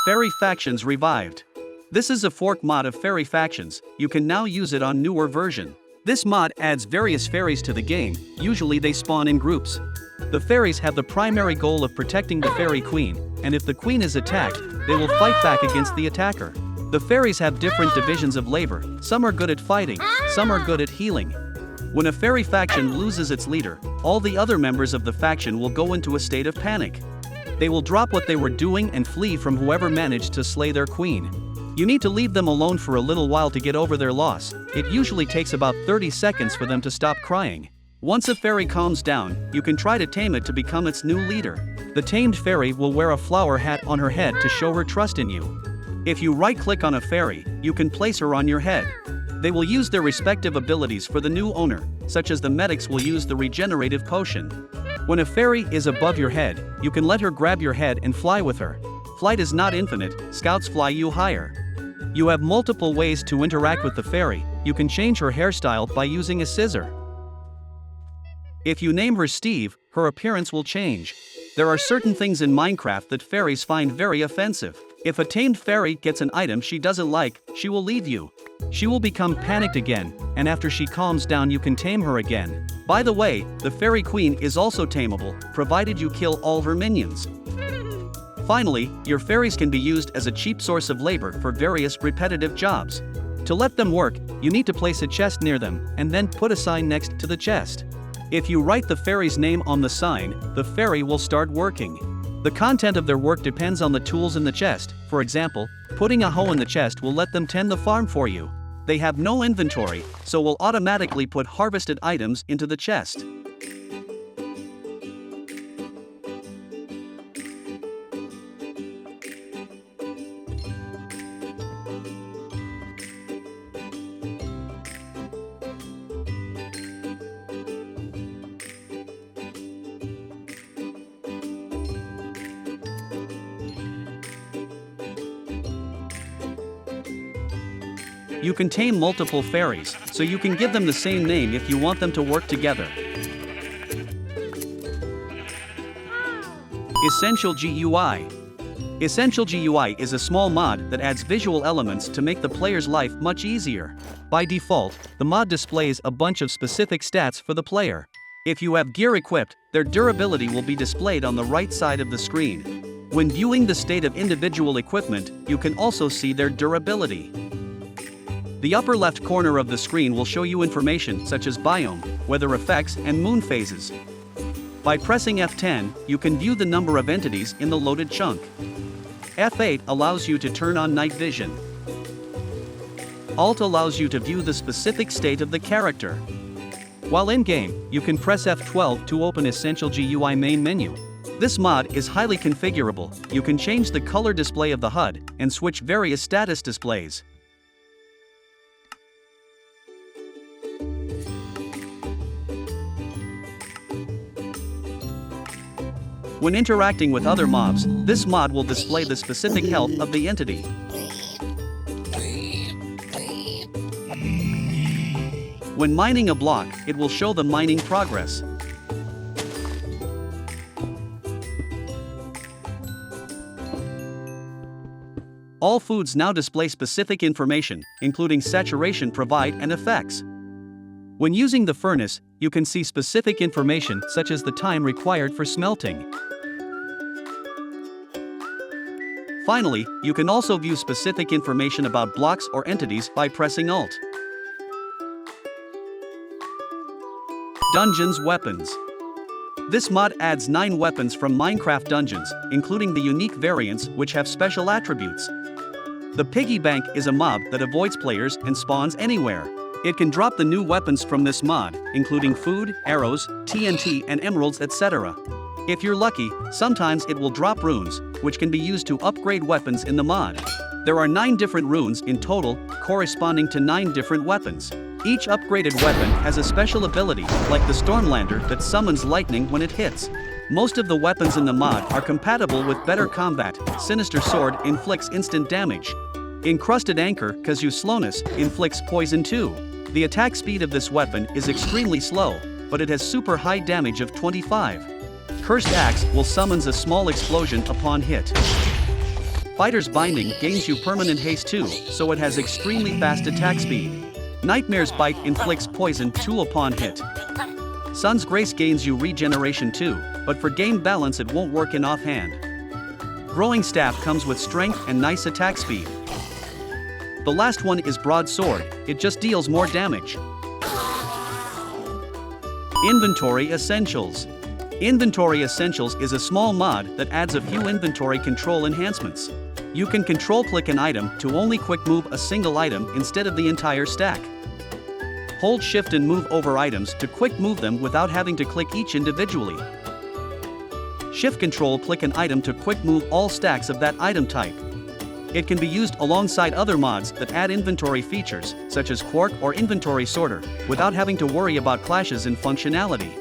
Fairy Factions Revived. This is a fork mod of Fairy Factions. You can now use it on newer version. This mod adds various fairies to the game. Usually they spawn in groups. The fairies have the primary goal of protecting the fairy queen, and if the queen is attacked, they will fight back against the attacker. The fairies have different divisions of labor. Some are good at fighting, some are good at healing. When a fairy faction loses its leader, all the other members of the faction will go into a state of panic. They will drop what they were doing and flee from whoever managed to slay their queen. You need to leave them alone for a little while to get over their loss. It usually takes about 30 seconds for them to stop crying. Once a fairy calms down, you can try to tame it to become its new leader. The tamed fairy will wear a flower hat on her head to show her trust in you. If you right-click on a fairy, you can place her on your head. They will use their respective abilities for the new owner, such as the medics will use the regenerative potion. When a fairy is above your head, you can let her grab your head and fly with her. Flight is not infinite, scouts fly you higher. You have multiple ways to interact with the fairy. You can change her hairstyle by using a scissor. If you name her Steve, her appearance will change. There are certain things in Minecraft that fairies find very offensive. If a tamed fairy gets an item she doesn't like, she will leave you. She will become panicked again, and after she calms down you can tame her again. By the way, the fairy queen is also tameable, provided you kill all her minions. Finally, your fairies can be used as a cheap source of labor for various repetitive jobs. To let them work, you need to place a chest near them, and then put a sign next to the chest. If you write the fairy's name on the sign, the fairy will start working. The content of their work depends on the tools in the chest. For example, putting a hoe in the chest will let them tend the farm for you. They have no inventory, so will automatically put harvested items into the chest. You can tame multiple fairies, so you can give them the same name if you want them to work together. EssentialGUI. EssentialGUI is a small mod that adds visual elements to make the player's life much easier. By default, the mod displays a bunch of specific stats for the player. If you have gear equipped, their durability will be displayed on the right side of the screen. When viewing the state of individual equipment, you can also see their durability. The upper left corner of the screen will show you information such as biome, weather effects, and moon phases. By pressing F10, you can view the number of entities in the loaded chunk. F8 allows you to turn on night vision. Alt allows you to view the specific state of the character. While in-game, you can press F12 to open EssentialGUI main menu. This mod is highly configurable. You can change the color display of the HUD and switch various status displays. When interacting with other mobs, this mod will display the specific health of the entity. When mining a block, it will show the mining progress. All foods now display specific information, including saturation provide and effects. When using the furnace, you can see specific information such as the time required for smelting. Finally, you can also view specific information about blocks or entities by pressing Alt. Dungeons Weapons. This mod adds 9 weapons from Minecraft Dungeons, including the unique variants which have special attributes. The Piggy Bank is a mob that avoids players and spawns anywhere. It can drop the new weapons from this mod, including food, arrows, TNT, and emeralds, etc. If you're lucky, sometimes it will drop runes, which can be used to upgrade weapons in the mod. There are 9 different runes in total, corresponding to 9 different weapons. Each upgraded weapon has a special ability, like the Stormlander that summons lightning when it hits. Most of the weapons in the mod are compatible with better combat. Sinister Sword inflicts instant damage. Encrusted Anchor, Kazu Slowness, inflicts poison too. The attack speed of this weapon is extremely slow, but it has super high damage of 25. Cursed Axe will summons a small explosion upon hit. Fighter's Binding gains you permanent haste too, so it has extremely fast attack speed. Nightmare's Bite inflicts poison 2 upon hit. Sun's Grace gains you regeneration 2, but for game balance it won't work in offhand. Growing Staff comes with strength and nice attack speed. The last one is Broadsword, it just deals more damage. Inventory Essentials. Inventory Essentials is a small mod that adds a few inventory control enhancements. You can control-click an item to only quick move a single item instead of the entire stack. Hold Shift and move over items to quick move them without having to click each individually. Shift Control click an item to quick move all stacks of that item type. It can be used alongside other mods that add inventory features, such as Quark or Inventory Sorter, without having to worry about clashes in functionality.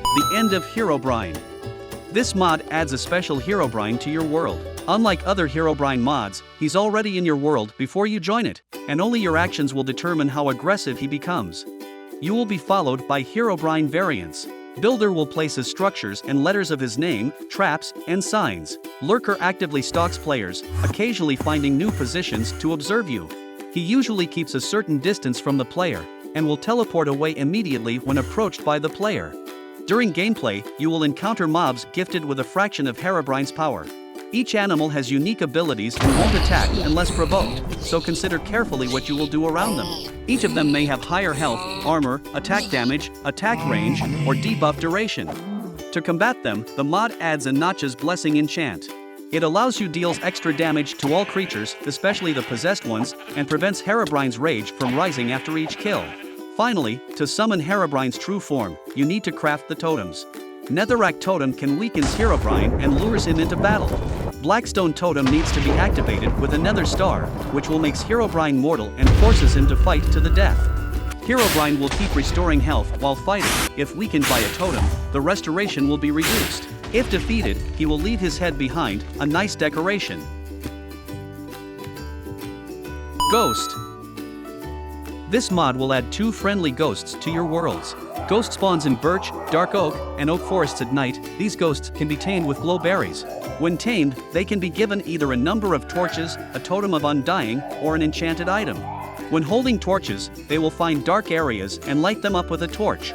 The End of Herobrine. This mod adds a special Herobrine to your world. Unlike other Herobrine mods, he's already in your world before you join it, and only your actions will determine how aggressive he becomes. You will be followed by Herobrine variants. Builder will place his structures and letters of his name, traps, and signs. Lurker actively stalks players, occasionally finding new positions to observe you. He usually keeps a certain distance from the player, and will teleport away immediately when approached by the player. During gameplay, you will encounter mobs gifted with a fraction of Herobrine's power. Each animal has unique abilities and won't attack unless provoked, so consider carefully what you will do around them. Each of them may have higher health, armor, attack damage, attack range, or debuff duration. To combat them, the mod adds a Notch's Blessing enchant. It allows you deals extra damage to all creatures, especially the possessed ones, and prevents Herobrine's rage from rising after each kill. Finally, to summon Herobrine's true form, you need to craft the totems. Netherrack Totem can weaken Herobrine and lures him into battle. Blackstone Totem needs to be activated with a Nether Star, which will make Herobrine mortal and forces him to fight to the death. Herobrine will keep restoring health while fighting. If weakened by a totem, the restoration will be reduced. If defeated, he will leave his head behind, a nice decoration. Ghost. This mod will add 2 friendly ghosts to your worlds. Ghost spawns in birch, dark oak, and oak forests at night. These ghosts can be tamed with glow berries. When tamed, they can be given either a number of torches, a totem of undying, or an enchanted item. When holding torches, they will find dark areas and light them up with a torch.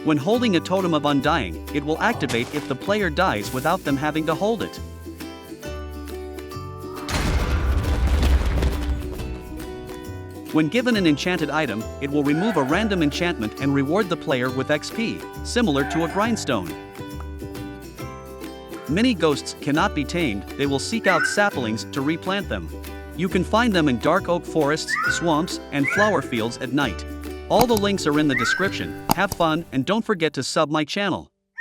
When holding a totem of undying, it will activate if the player dies without them having to hold it. When given an enchanted item, it will remove a random enchantment and reward the player with XP, similar to a grindstone. Many ghosts cannot be tamed, they will seek out saplings to replant them. You can find them in dark oak forests, swamps, and flower fields at night. All the links are in the description. Have fun and don't forget to sub my channel.